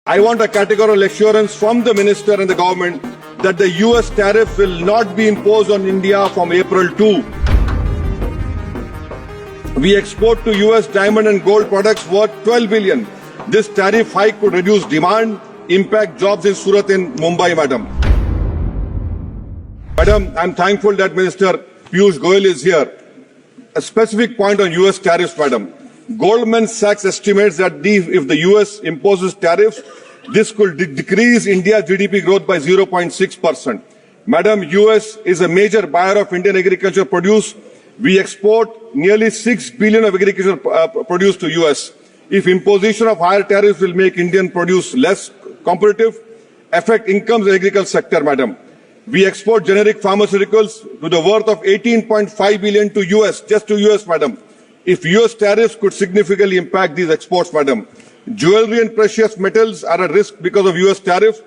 I want a categorical assurance from the minister and the government that the US tariff will not be imposed on India from April 2. We export to US diamond and gold products worth 12 billion. This tariff hike could reduce demand, impact jobs in Surat and Mumbai, madam. Madam, I'm thankful that Minister Piyush Goyal is here. A specific point on US tariffs, madam. Goldman Sachs estimates that if the US imposes tariffs, this could decrease India's GDP growth by 0.6%. Madam, US is a major buyer of Indian agricultural produce. We export nearly 6 billion of agricultural produce to US. If imposition of higher tariffs will make Indian produce less competitive, affect incomes in the agriculture sector, madam. We export generic pharmaceuticals to the worth of 18.5 billion to US, just to US, madam. If US tariffs could significantly impact these exports, madam. Jewelry and precious metals are at risk because of US tariffs.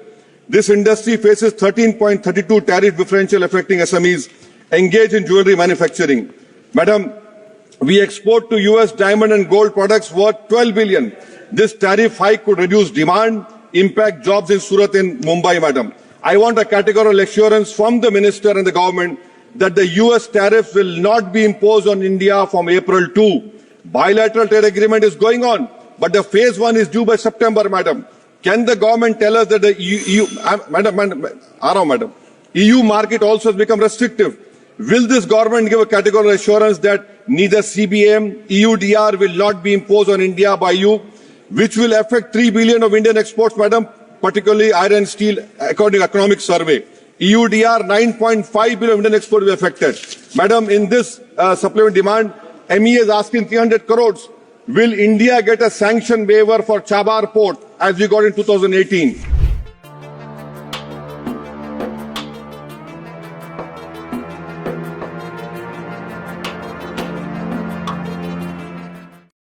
This industry faces 13.32 tariff differential affecting SMEs engaged in jewelry manufacturing. Madam, we export to US diamond and gold products worth 12 billion. This tariff hike could reduce demand, impact jobs in Surat and Mumbai, madam. I want a categorical assurance from the minister and the government that the US tariffs will not be imposed on India from April 2. Bilateral trade agreement is going on, but the phase 1 is due by September, madam. Can the government tell us that the EU market also has become restrictive? Will this government give a categorical assurance that neither CBM, EUDR will not be imposed on India by EU, which will affect 3 billion of Indian exports, madam, particularly iron and steel, according to economic survey. EUDR 9.5 billion Indian exports will be affected. Madam, in this supplementary demand, MEA is asking 300 crores. Will India get a sanction waiver for Chabar port as we got in 2018?